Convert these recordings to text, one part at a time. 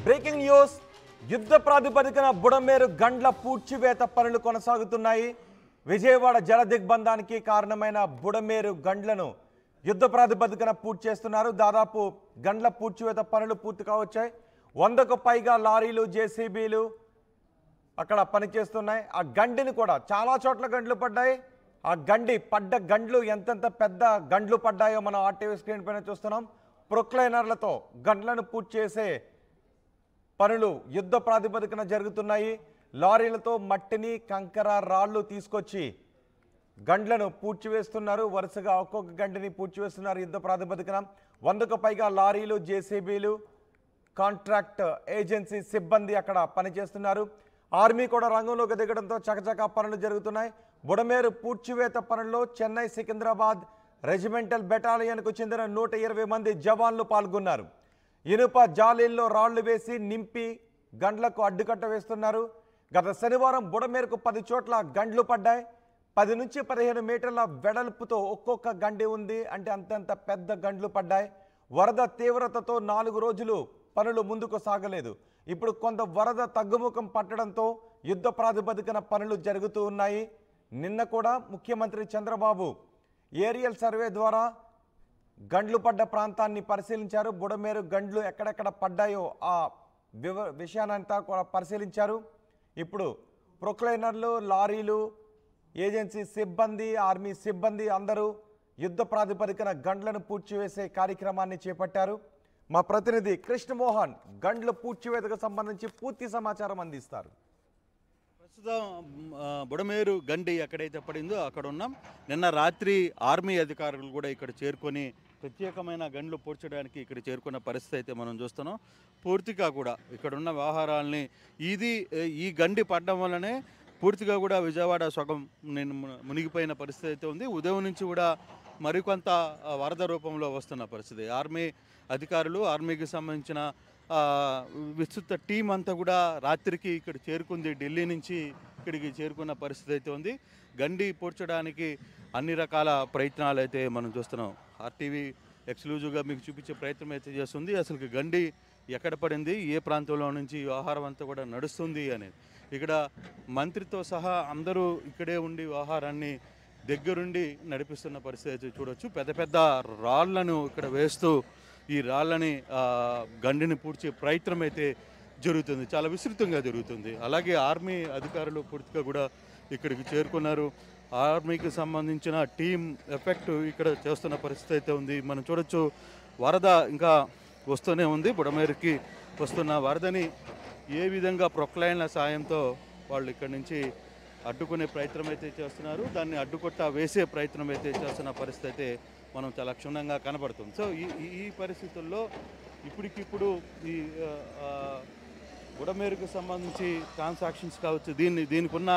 Breaking news యుద్ధ ప్రాతిపదికన బుడమేరు గండ్ల పూడ్చివేత పనులు కొనసాగుతున్నాయి. విజయవాడ జల దిగ్బంధానికి కారణమైన బుడమేరు గండ్లను యుద్ధ ప్రాతిపదికన పూర్తి చేస్తున్నారు. దాదాపు గండ్ల పూడ్చివేత పనులు పూర్తి కావచ్చాయి. 100కు పైగా లారీలు జేసీబీలు అక్కడ పనిచేస్తున్నాయి. ఆ గండిని కూడా చాలా చోట్ల గండ్లు పడ్డాయి. ఆ పడ్డ గండ్లు ఎంతెంత పెద్ద గండ్లు పడ్డాయో మనం ఆర్టీవీ స్క్రీన్ పైన చూస్తున్నాం. ప్రొక్లైనర్లతో గండ్లను పూర్తి చేసే పనులు యుద్ధ ప్రాతిపదికన జరుగుతున్నాయి. లారీలతో మట్టిని కంకర రాళ్లు తీసుకొచ్చి గండ్లను పూడ్చివేస్తున్నారు. వరుసగా ఒక్కొక్క గండిని పూడ్చివేస్తున్నారు యుద్ధ ప్రాతిపదికన. 100కు పైగా లారీలు జేసీబీలు కాంట్రాక్ట్ ఏజెన్సీ సిబ్బంది అక్కడ పనిచేస్తున్నారు. ఆర్మీ కూడా రంగంలోకి దిగడంతో చకచకా పనులు జరుగుతున్నాయి. బుడమేరు పూడ్చివేత పనుల్లో చెన్నై సికింద్రాబాద్ రెజిమెంటల్ బెటాలియన్కు చెందిన 120 మంది జవాన్లు పాల్గొన్నారు. ఇనుప జాలీల్లో రాళ్లు వేసి నింపి గండ్లకు అడ్డుకట్ట వేస్తున్నారు. గత శనివారం బుడమేరుకు 10 చోట్ల గండ్లు పడ్డాయి. 10 నుంచి 15 మీటర్ల వెడల్పుతో ఒక్కొక్క గండి ఉంది. అంటే అంతంత పెద్ద గండ్లు పడ్డాయి. వరద తీవ్రతతో 4 రోజులు పనులు ముందుకు సాగలేదు. ఇప్పుడు కొంత వరద తగ్గుముఖం పట్టడంతో యుద్ధ ప్రాతిపదికన పనులు జరుగుతూ ఉన్నాయి. నిన్న కూడా ముఖ్యమంత్రి చంద్రబాబు ఏరియల్ సర్వే ద్వారా గండ్లు పడ్డ ప్రాంతాన్ని పరిశీలించారు. బుడమేరు గండ్లు ఎక్కడెక్కడ పడ్డాయో ఆ విషయాన్నంతా కూడా పరిశీలించారు. ఇప్పుడు ప్రొక్లైనర్లు, లారీలు, ఏజెన్సీ సిబ్బంది, ఆర్మీ సిబ్బంది అందరూ యుద్ధ ప్రాతిపదికన గండ్లను పూడ్చివేసే కార్యక్రమాన్ని చేపట్టారు. మా ప్రతినిధి కృష్ణమోహన్ గండ్ల పూడ్చివేతకు సంబంధించి పూర్తి సమాచారం అందిస్తారు. ప్రస్తుతం బుడమేరు గండి ఎక్కడైతే పడిందో అక్కడ ఉన్నాం. నిన్న రాత్రి ఆర్మీ అధికారులు కూడా ఇక్కడ చేరుకొని ప్రత్యేకమైన గండ్లు పూడ్చడానికి ఇక్కడ చేరుకున్న పరిస్థితి అయితే మనం చూస్తున్నాం. పూర్తిగా కూడా ఇక్కడ ఉన్న వ్యవహారాలని ఈ గండి పడడం వల్లనే పూర్తిగా కూడా విజయవాడ సగం మునిగిపోయిన పరిస్థితి అయితే ఉంది. ఉదయం నుంచి కూడా మరికొంత వరద రూపంలో వస్తున్న పరిస్థితి. ఆర్మీ అధికారులు, ఆర్మీకి సంబంధించిన విస్తృత టీం అంతా కూడా రాత్రికి ఇక్కడ చేరుకుంది. ఢిల్లీ నుంచి ఇక్కడికి చేరుకున్న పరిస్థితి అయితే ఉంది. గండి పూడ్చడానికి అన్ని రకాల ప్రయత్నాలు అయితే మనం చూస్తున్నాం. ఆర్టీవీ ఎక్స్క్లూజివ్గా మీకు చూపించే ప్రయత్నం అయితే చేస్తుంది. అసలు గండి ఎక్కడ పడింది, ఏ ప్రాంతంలో నుంచి వ్యవహారం అంతా కూడా నడుస్తుంది అనేది. ఇక్కడ మంత్రితో సహా అందరూ ఇక్కడే ఉండి వ్యవహారాన్ని దగ్గరుండి నడిపిస్తున్న పరిస్థితి చూడవచ్చు. పెద్ద పెద్ద రాళ్లను ఇక్కడ వేస్తూ ఈ రాళ్ళని గండిని పూడ్చే ప్రయత్నం అయితే జరుగుతుంది. చాలా విస్తృతంగా జరుగుతుంది. అలాగే ఆర్మీ అధికారులు పూర్తిగా కూడా ఇక్కడికి చేరుకున్నారు. ఆర్మీకి సంబంధించిన టీం ఎఫెక్ట్ ఇక్కడ చేస్తున్న పరిస్థితి అయితే ఉంది. మనం చూడొచ్చు వరద ఇంకా వస్తూనే ఉంది. బుడమేరుకి వస్తున్న వరదని ఏ విధంగా ప్రొక్లైన్ల సాయంతో వాళ్ళు ఇక్కడి నుంచి అడ్డుకునే ప్రయత్నం అయితే చేస్తున్నారు. దాన్ని అడ్డుకొట్ట వేసే ప్రయత్నం అయితే చేస్తున్న పరిస్థితి అయితే మనం చాలా క్షుణ్ణంగా కనబడుతుంది. సో ఈ పరిస్థితుల్లో ఇప్పటికిప్పుడు ఈ బుడమేరుకు సంబంధించి ట్రాన్సాక్షన్స్ కావచ్చు, దీనికి ఉన్న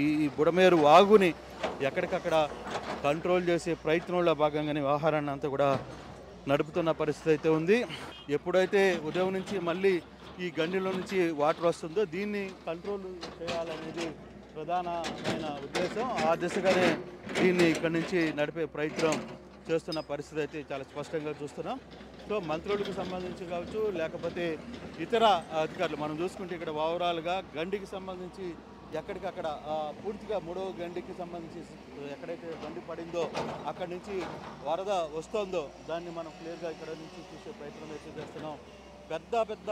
ఈ బుడమేరు వాగుని ఎక్కడికక్కడ కంట్రోల్ చేసే ప్రయత్నంలో భాగంగానే వ్యవహారాన్ని అంతా కూడా నడుపుతున్న పరిస్థితి అయితే ఉంది. ఎప్పుడైతే ఉదయం నుంచి మళ్ళీ ఈ గండిలో నుంచి వాటర్ వస్తుందో దీన్ని కంట్రోల్ చేయాలనేది ప్రధానమైన ఉద్దేశం. ఆ దిశగానే దీన్ని ఇక్కడి నుంచి నడిపే ప్రయత్నం చేస్తున్న పరిస్థితి అయితే చాలా స్పష్టంగా చూస్తున్నాం. సో మంత్రులకు సంబంధించి కావచ్చు, లేకపోతే ఇతర అధికారులు మనం చూసుకుంటే ఇక్కడ ఓవరాల్గా గండికి సంబంధించి ఎక్కడికక్కడ పూర్తిగా 3వ గండికి సంబంధించి ఎక్కడైతే గండి పడిందో అక్కడి నుంచి వరద వస్తుందో దాన్ని మనం క్లియర్గా ఇక్కడ నుంచి చూసే ప్రయత్నం అయితే చేస్తున్నాం. పెద్ద పెద్ద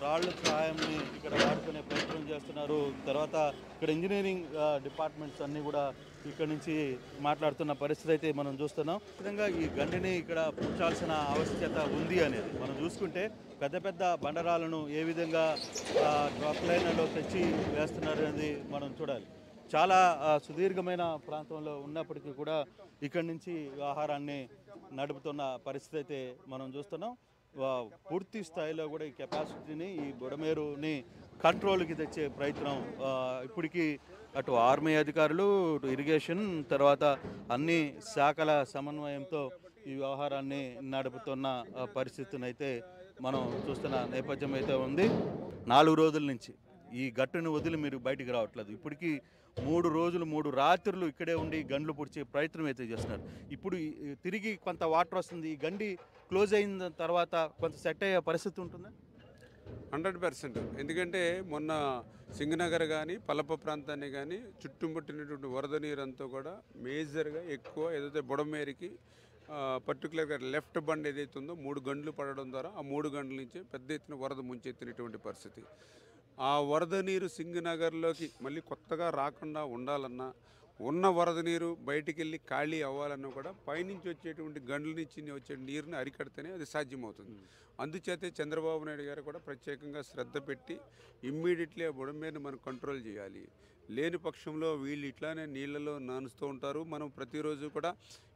రాళ్ల సహాయాన్ని ఇక్కడ వాడుకునే ప్రయత్నం చేస్తున్నారు. తర్వాత ఇక్కడ ఇంజనీరింగ్ డిపార్ట్మెంట్స్ అన్నీ కూడా ఇక్కడ నుంచి మాట్లాడుతున్న పరిస్థితి అయితే మనం చూస్తున్నాం. విధంగా ఈ గండిని ఇక్కడ పూడ్చాల్సిన ఆవశ్యకత ఉంది అనేది మనం చూసుకుంటే పెద్ద పెద్ద బండరాలను ఏ విధంగా ప్రొక్లైనర్లో తెచ్చి వేస్తున్నారు అనేది మనం చూడాలి. చాలా సుదీర్ఘమైన ప్రాంతంలో ఉన్నప్పటికీ కూడా ఇక్కడి నుంచి ఆహారాన్ని నడుపుతున్న పరిస్థితి అయితే మనం చూస్తున్నాం. పూర్తి స్థాయిలో కూడా ఈ కెపాసిటీని, ఈ బుడమేరుని కంట్రోల్కి తెచ్చే ప్రయత్నం ఇప్పటికీ అటు ఆర్మీ అధికారులు, ఇరిగేషన్, తర్వాత అన్ని శాఖల సమన్వయంతో ఈ వ్యవహారాన్ని నడుపుతున్న పరిస్థితిని అయితే మనం చూస్తున్న నేపథ్యం అయితే ఉంది. 4 రోజుల నుంచి ఈ గట్టును వదిలి మీరు బయటికి రావట్లేదు. ఇప్పటికీ 3 రోజులు 3 రాత్రులు ఇక్కడే ఉండి గండ్లు పుడిచే ప్రయత్నం అయితే చేస్తున్నారు. ఇప్పుడు తిరిగి కొంత వాటర్ వస్తుంది. ఈ గండి క్లోజ్ అయిన తర్వాత కొంత సెట్ అయ్యే పరిస్థితి ఉంటుందా? 100%. ఎందుకంటే మొన్న సింగనగర్ కానీ పల్లప ప్రాంతాన్ని కానీ చుట్టుముట్టినటువంటి వరద నీరంతా కూడా మేజర్గా ఎక్కువ ఏదైతే బుడమేరికి పర్టికులర్గా లెఫ్ట్ బండ్ ఏదైతే ఉందో 3 గంటలు పడడం ద్వారా ఆ 3 గంటల నుంచి పెద్ద ఎత్తున వరద ముంచెత్తినటువంటి పరిస్థితి. ఆ వరద నీరు సింగనగర్లోకి మళ్ళీ కొత్తగా రాకుండా ఉండాలన్నా, ఉన్న వరద నీరు బయటికి వెళ్ళి ఖాళీ అవ్వాలన్నా కూడా పైనుంచి వచ్చేటువంటి గండ్ల నుంచి వచ్చే నీరుని అరికడితేనే అది సాధ్యమవుతుంది. అందుచేతే చంద్రబాబు నాయుడు గారు కూడా ప్రత్యేకంగా శ్రద్ధ పెట్టి ఇమ్మీడియట్లీ ఆ బుడమేరుని మనం కంట్రోల్ చేయాలి. లేని పక్షంలో వీళ్ళు ఇట్లానే నీళ్ళలో నానుస్తూ ఉంటారు. మనం ప్రతిరోజు కూడా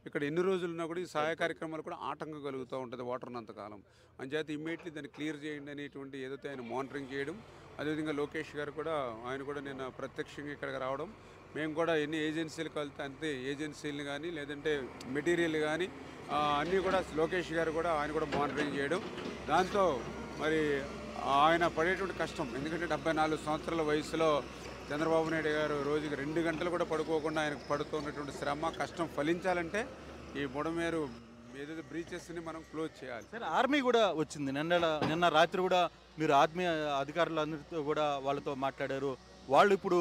ఇక్కడ ఎన్ని రోజులున్నా కూడా ఈ సహాయ కార్యక్రమాలు కూడా ఆటంకం కలుగుతూ ఉంటుంది వాటర్ ఉన్నంతకాలం. అంచేత ఇమ్మీడియట్లీ దాన్ని క్లియర్ చేయండి అనేటువంటి ఏదైతే ఆయన మానిటరింగ్ చేయడం, అదేవిధంగా లోకేష్ గారు కూడా ఆయన కూడా నిన్న ప్రత్యక్షంగా ఇక్కడికి రావడం, మేము కూడా ఎన్ని ఏజెన్సీలకు వెళ్తే అంతే ఏజెన్సీలు కానీ లేదంటే మెటీరియల్ కానీ అన్నీ కూడా లోకేష్ గారు కూడా ఆయన కూడా మానిటరింగ్ చేయడం, దాంతో మరి ఆయన పడేటువంటి కష్టం, ఎందుకంటే 74 సంవత్సరాల వయసులో చంద్రబాబు నాయుడు గారు రోజుకి 2 గంటలు కూడా పడుకోకుండా ఆయనకు పడుతున్నటువంటి శ్రమ కష్టం ఫలించాలంటే ఈ బుడమేరు ఏదైతే బ్రీచెస్ని మనం క్లోజ్ చేయాలి. సరే, ఆర్మీ కూడా వచ్చింది. నిన్న రాత్రి కూడా మీరు ఆర్మీ అధికారులందరితో కూడా వాళ్ళతో మాట్లాడారు. వాళ్ళు ఇప్పుడు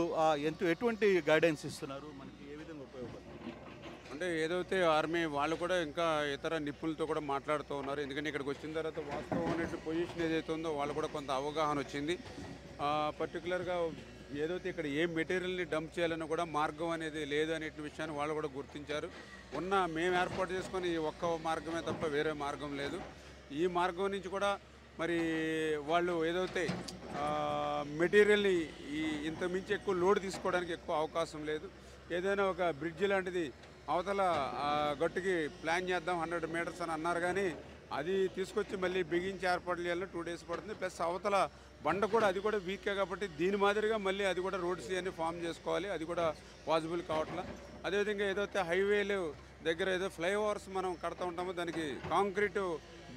ఎటువంటి గైడెన్స్ ఇస్తున్నారు, మనకి ఏ విధంగా ఉపయోగపడుతుంది? అంటే ఏదైతే ఆర్మీ వాళ్ళు కూడా ఇంకా ఇతర నిపుణులతో కూడా మాట్లాడుతూ ఉన్నారు. ఎందుకంటే ఇక్కడికి వచ్చిన తర్వాత వాస్తవం అనే పొజిషన్ ఏదైతే ఉందో వాళ్ళు కూడా కొంత అవగాహన వచ్చింది. పర్టికులర్గా ఏదైతే ఇక్కడ ఏ మెటీరియల్ని డంప్ చేయాలన్నా కూడా మార్గం అనేది లేదు అనే విషయాన్ని వాళ్ళు కూడా గుర్తించారు. మేము ఏర్పాటు చేసుకొని ఈ ఒక్క మార్గమే తప్ప వేరే మార్గం లేదు. ఈ మార్గం నుంచి కూడా మరి వాళ్ళు ఏదైతే మెటీరియల్ని ఇంత మించి ఎక్కువ లోడ్ తీసుకోవడానికి ఎక్కువ అవకాశం లేదు. ఏదైనా ఒక బ్రిడ్జ్ లాంటిది అవతల గట్టుకి ప్లాన్ చేద్దాం 100 మీటర్స్ అని అన్నారు, కానీ అది తీసుకొచ్చి మళ్ళీ బిగించి ఏర్పాటు చేయాలని 2 days పడుతుంది. ప్లస్ అవతల బండ కూడా అది కూడా వీకే కాబట్టి దీని మాదిరిగా మళ్ళీ అది కూడా రోడ్స్ అన్ని ఫామ్ చేసుకోవాలి, అది కూడా పాసిబుల్ కావట్లా. అదేవిధంగా ఏదైతే హైవేలు దగ్గర ఏదో ఫ్లైఓవర్స్ మనం కడతా ఉంటామో దానికి కాంక్రీటు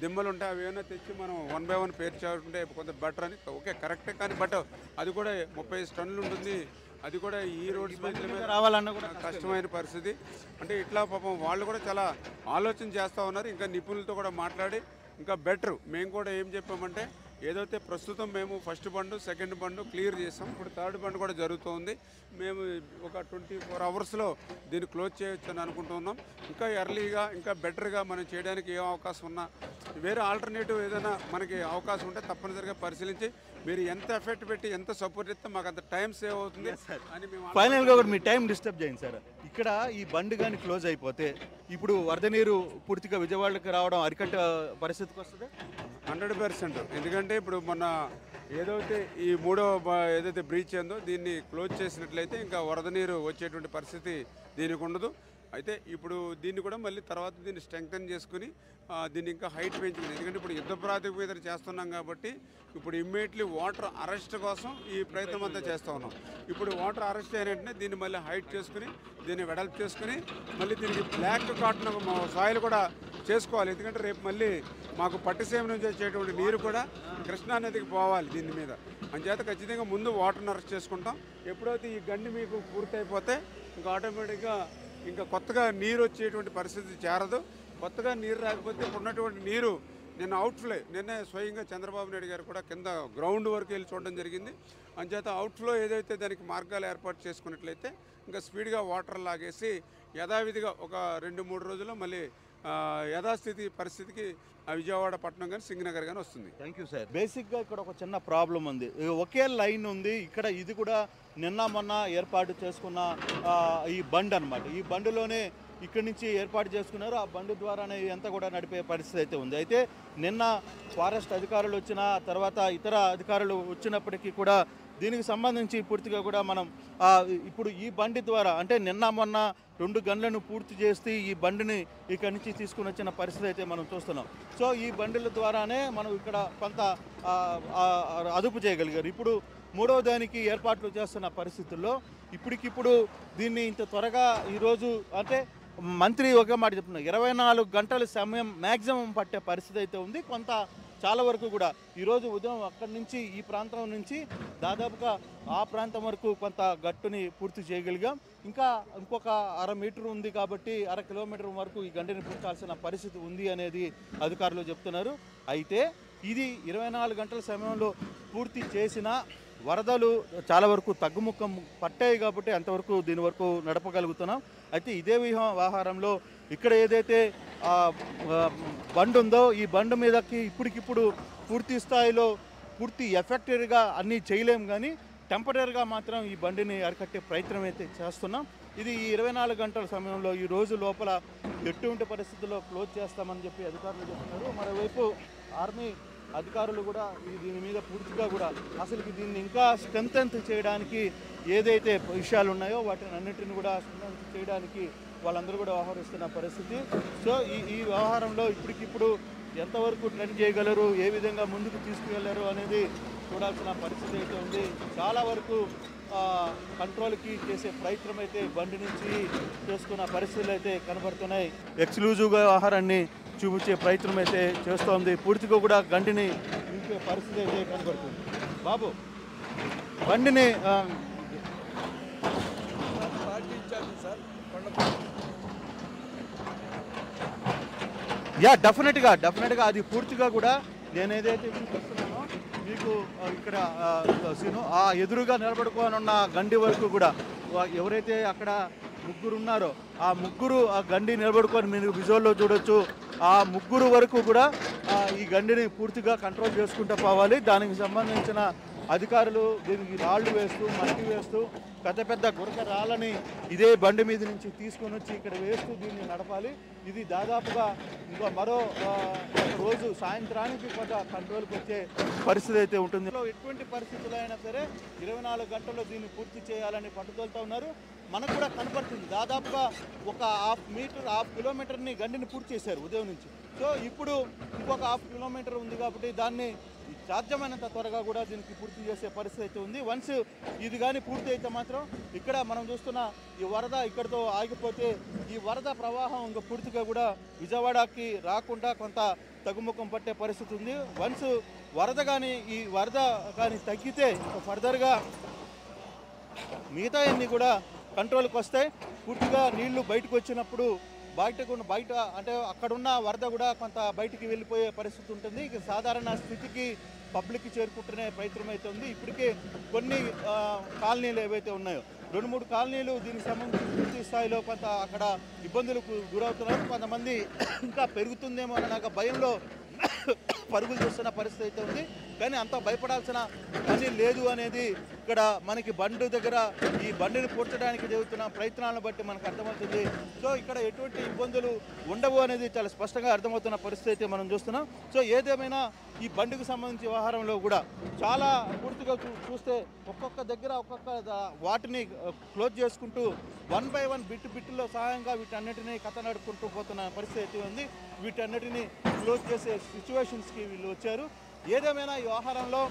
దిమ్మలు ఉంటాయి, అవి ఏమైనా తెచ్చి మనం 1 by 1 పేర్చుకుంటే కొంత బెటర్ అని. ఓకే, కరెక్టే, కానీ బట్ అది కూడా 35 టన్నులు ఉంటుంది. అది కూడా ఈ రోడ్స్ మీద రావాలన్నా కూడా కష్టమైన పరిస్థితి. అంటే ఇట్లా పాపం వాళ్ళు కూడా చాలా ఆలోచన చేస్తూ ఉన్నారు. ఇంకా నిపుణులతో కూడా మాట్లాడి ఇంకా బెటర్ మేము కూడా ఏం చెప్పామంటే ఏదైతే ప్రస్తుతం మేము ఫస్ట్ బండు సెకండ్ బండు క్లియర్ చేసాం, ఇప్పుడు థర్డ్ బండు కూడా జరుగుతుంది. మేము ఒక 24 hours దీన్ని క్లోజ్ చేయొచ్చు అని అనుకుంటున్నాం. ఇంకా ఎర్లీగా ఇంకా బెటర్గా మనం చేయడానికి ఏం అవకాశం ఉన్నా వేరే ఆల్టర్నేటివ్ ఏదైనా మనకి అవకాశం ఉంటే తప్పనిసరిగా పరిశీలించి మీరు ఎంత ఎఫెక్ట్ పెట్టి ఎంత సపోర్ట్ ఇస్తే మాకు అంత టైం సేవ్ అవుతుంది అని మేము ఫైనల్గా కూడా మీ టైం డిస్టర్బ్ చేయండి సార్. ఇక్కడ ఈ బండి కానీ క్లోజ్ అయిపోతే ఇప్పుడు వరద నీరు పూర్తిగా విజయవాడకి రావడం అరికట్ట పరిస్థితికి వస్తుంది 100%. ఎందుకంటే ఇప్పుడు మొన్న ఏదైతే ఈ ఏదైతే బ్రీచ్ ఉందో దీన్ని క్లోజ్ చేసినట్లయితే ఇంకా వరద నీరు వచ్చేటువంటి పరిస్థితి దీనికి ఉండదు. అయితే ఇప్పుడు దీన్ని కూడా మళ్ళీ తర్వాత దీన్ని స్ట్రెంగ్తన్ చేసుకుని దీన్ని ఇంకా హైట్ పెంచుకుని, ఎందుకంటే ఇప్పుడు యుద్ధ ప్రాతిపదికన చేస్తున్నాం కాబట్టి ఇప్పుడు ఇమ్మీడియట్లీ వాటర్ అరెస్ట్ కోసం ఈ ప్రయత్నం అంతా చేస్తూ ఉన్నాం. ఇప్పుడు వాటర్ అరెస్ట్ అయిన వెంటనే దీన్ని మళ్ళీ హైట్ చేసుకుని దీన్ని వెడల్పు చేసుకుని మళ్ళీ దీనికి బ్లాక్ కాటన్ సాయిల్ కూడా చేసుకోవాలి. ఎందుకంటే రేపు మళ్ళీ మాకు పట్టిసీమ నుంచి వచ్చేటువంటి నీరు కూడా కృష్ణా నదికి పోవాలి దీని మీద. అంచేత ఖచ్చితంగా ముందు వాటర్ని అరెస్ట్ చేసుకుంటాం. ఎప్పుడైతే ఈ గండి మీకు పూర్తయిపోతే ఇంకా ఆటోమేటిక్గా ఇంకా కొత్తగా నీరు వచ్చేటువంటి పరిస్థితి చేరదు. కొత్తగా నీరు రాకపోతే ఉన్నటువంటి నీరు నిన్న స్వయంగా చంద్రబాబు నాయుడు గారు కూడా కింద గ్రౌండ్ వరకు వెళ్ళి చూడడం జరిగింది. అంచేత అవుట్ఫ్లో ఏదైతే దానికి మార్గాలు ఏర్పాటు చేసుకున్నట్లయితే ఇంకా స్పీడ్గా వాటర్ లాగేసి యథావిధిగా ఒక 2-3 రోజుల్లో మళ్ళీ యథాస్థితి పరిస్థితికి విజయవాడ పట్టణం కానీ సింగనగర్ కానీ వస్తుంది. Thank you sir. బేసిక్గా ఇక్కడ ఒక చిన్న ప్రాబ్లం ఉంది. ఒకే లైన్ ఉంది ఇక్కడ. ఇది కూడా నిన్న మొన్న ఏర్పాటు చేసుకున్న ఈ బండ్ అనమాట. ఈ బండిలోనే ఇక్కడి నుంచి ఏర్పాటు చేసుకున్నారు. ఆ బండి ద్వారానే ఇదంతా కూడా నడిపే పరిస్థితి అయితే ఉంది. అయితే నిన్న ఫారెస్ట్ అధికారులు వచ్చిన తర్వాత ఇతర అధికారులు వచ్చినప్పటికీ కూడా దీనికి సంబంధించి పూర్తిగా కూడా మనం ఇప్పుడు ఈ బండి ద్వారా అంటే నిన్న మొన్న 2 గంటలను పూర్తి చేసి ఈ బండిని ఇక్కడి నుంచి తీసుకుని వచ్చిన పరిస్థితి అయితే మనం చూస్తున్నాం. సో ఈ బండిల ద్వారానే మనం ఇక్కడ కొంత అదుపు చేయగలిగారు. ఇప్పుడు 3వ దానికి ఏర్పాట్లు చేస్తున్న పరిస్థితుల్లో ఇప్పటికిప్పుడు దీన్ని ఇంత త్వరగా ఈరోజు అంటే మంత్రి ఒక మాట చెప్తున్నారు 24 గంటల సమయం మ్యాక్సిమం పట్టే పరిస్థితి అయితే ఉంది. కొంత చాలా వరకు కూడా ఈరోజు ఉదయం అక్కడి నుంచి ఈ ప్రాంతం నుంచి దాదాపుగా ఆ ప్రాంతం వరకు కొంత గట్టుని పూర్తి చేయగలిగాం. ఇంకా ఇంకొక 1/2 మీటర్ ఉంది కాబట్టి 1/2 కిలోమీటర్ వరకు ఈ గండిని పూర్చాల్సిన పరిస్థితి ఉంది అనేది అధికారులు చెప్తున్నారు. అయితే ఇది 24 గంటల సమయంలో పూర్తి చేసిన వరదలు చాలా వరకు తగ్గుముఖం పట్టాయి కాబట్టి అంతవరకు దీని వరకు నడపగలుగుతున్నాం. అయితే ఇదే వ్యవహారంలో ఇక్కడ ఏదైతే బండ్ ఉందో ఈ బండ్ మీదకి ఇప్పటికిప్పుడు పూర్తి స్థాయిలో పూర్తి ఎఫెక్టివ్గా అన్నీ చేయలేం, కానీ టెంపరీగా మాత్రం ఈ బండిని అరికట్టే ప్రయత్నం అయితే చేస్తున్నాం. ఇది ఈ 24 గంటల సమయంలో ఈ రోజు లోపల ఎటువంటి పరిస్థితుల్లో క్లోజ్ చేస్తామని చెప్పి అధికారులు చెప్తున్నారు. మరోవైపు ఆర్మీ అధికారులు కూడా దీని మీద పూర్తిగా కూడా అసలుకి దీన్ని ఇంకా స్ట్రెంథెన్ చేయడానికి ఏదైతే విషయాలు ఉన్నాయో వాటిని అన్నింటిని కూడా స్ట్రెంథెన్ చేయడానికి వాళ్ళందరూ కూడా వ్యవహరిస్తున్న పరిస్థితి. సో ఈ వ్యవహారంలో ఇప్పటికిప్పుడు ఎంతవరకు ట్రెండ్ చేయగలరు, ఏ విధంగా ముందుకు తీసుకువెళ్ళరు అనేది చూడాల్సిన పరిస్థితి అయితే ఉంది. చాలా వరకు కంట్రోల్కి చేసే ప్రయత్నం అయితే బండి నుంచి చేసుకున్న పరిస్థితులు అయితే కనబడుతున్నాయి. ఎక్స్క్లూజివ్గా ఆహారాన్ని చూపించే ప్రయత్నం అయితే చేస్తోంది. పూర్తిగా కూడా గండిని నింపే పరిస్థితి అయితే కనబడుతుంది. బాబు బండిని డెఫినెట్గా అది పూర్తిగా కూడా నేను ఏదైతే చూస్తున్నానో మీకు ఇక్కడ ఆ ఎదురుగా నిలబడుకోనున్న గండి వరకు కూడా ఎవరైతే అక్కడ ముగ్గురు ఉన్నారో ఆ ముగ్గురు ఆ గండి నిలబడుకొని మీరు విజువల్లో చూడొచ్చు. ఆ ముగ్గురు వరకు కూడా ఈ గండిని పూర్తిగా కంట్రోల్ చేసుకుంటూ పోవాలి. దానికి సంబంధించిన అధికారులు దీనికి రాళ్ళు వేస్తూ మట్టి వేస్తూ పెద్ద పెద్ద గురక రాళ్ళని ఇదే బండి మీద నుంచి తీసుకొని వచ్చి ఇక్కడ వేస్తూ దీన్ని నడపాలి. ఇది దాదాపుగా ఇంకా మరో రోజు సాయంత్రానికి కొంత కంట్రోల్కి వచ్చే పరిస్థితి అయితే ఉంటుంది. ఎటువంటి పరిస్థితులు అయినా సరే 24 గంటల్లో దీన్ని పూర్తి చేయాలని పట్టుదలతో ఉన్నారు. మనకు కూడా కనపడుతుంది దాదాపుగా ఒక 1/2 కిలోమీటర్ని గండిని పూర్తి చేశారు ఉదయం నుంచి. సో ఇప్పుడు ఇంకొక 1/2 కిలోమీటర్ ఉంది కాబట్టి దాన్ని సాధ్యమైనంత త్వరగా కూడా దీనికి పూర్తి చేసే పరిస్థితి అయితే ఉంది. వన్స్ ఇది కానీ పూర్తి అయితే మాత్రం ఇక్కడ మనం చూస్తున్న ఈ వరద ఇక్కడితో ఆగిపోతే ఈ వరద ప్రవాహం ఇంకా పూర్తిగా కూడా విజయవాడకి రాకుండా కొంత తగ్గుముఖం పట్టే పరిస్థితి ఉంది. వన్స్ వరద కానీ ఈ వరద కానీ తగ్గితే ఇంకా ఫర్దర్గా మిగతా అన్నీ కూడా కంట్రోల్కి వస్తాయి. పూర్తిగా నీళ్లు బయటకు వచ్చినప్పుడు బయట అంటే అక్కడున్న వరద కూడా కొంత బయటికి వెళ్ళిపోయే పరిస్థితి ఉంటుంది. ఇక సాధారణ స్థితికి పబ్లిక్కి చేరుకుంటునే ప్రయత్నం అయితే ఉంది. ఇప్పటికే కొన్ని కాలనీలు ఏవైతే ఉన్నాయో 2-3 కాలనీలు దీనికి సంబంధించి పూర్తి స్థాయిలో కొంత అక్కడ ఇబ్బందులకు గురవుతున్నారు. కొంతమంది ఇంకా పెరుగుతుందేమో అన్న నాకు భయంలో పరుగులు చేస్తున్న పరిస్థితి అయితే ఉంది. కానీ అంత భయపడాల్సిన పని లేదు అనేది ఇక్కడ మనకి బండి దగ్గర ఈ బండిని పూడ్చడానికి జరుగుతున్న ప్రయత్నాలను బట్టి మనకు అర్థమవుతుంది. సో ఇక్కడ ఎటువంటి ఇబ్బందులు ఉండవు అనేది చాలా స్పష్టంగా అర్థమవుతున్న పరిస్థితి అయితే మనం చూస్తున్నాం. సో ఏదేమైనా ఈ బండికి సంబంధించి వ్యవహారంలో కూడా చాలా పూర్తిగా చూస్తే ఒక్కొక్క దగ్గర ఒక్కొక్క వాటిని క్లోజ్ చేసుకుంటూ 1 by 1 బిట్టులో సహాయంగా వీటన్నిటినీ కథ నడుపుకుంటూ పోతున్న పరిస్థితి అయితే ఉంది. వీటన్నిటినీ క్లోజ్ చేసే సిచ్యువేషన్స్కి వీళ్ళు వచ్చారు. ఏదేమైనా ఈ వ్యవహారంలో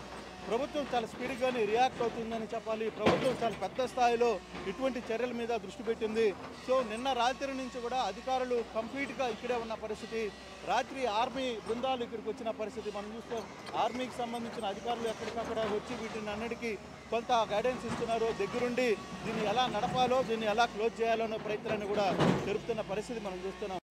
ప్రభుత్వం చాలా స్పీడ్గానే రియాక్ట్ అవుతుందని చెప్పాలి. ప్రభుత్వం చాలా పెద్ద స్థాయిలో ఇటువంటి చర్యల మీద దృష్టి పెట్టింది. సో నిన్న రాత్రి నుంచి కూడా అధికారులు కంప్లీట్గా ఇక్కడే ఉన్న పరిస్థితి. రాత్రి ఆర్మీ బృందాలు ఇక్కడికి వచ్చిన పరిస్థితి మనం చూస్తాం. ఆర్మీకి సంబంధించిన అధికారులు ఎక్కడికక్కడ వచ్చి వీటిని అన్నిటికీ కొంత గైడెన్స్ ఇస్తున్నారు. దగ్గరుండి దీన్ని ఎలా నడపాలో దీన్ని ఎలా క్లోజ్ చేయాలో అనే ప్రయత్నాన్ని కూడా జరుపుతున్న పరిస్థితి మనం చూస్తున్నాం.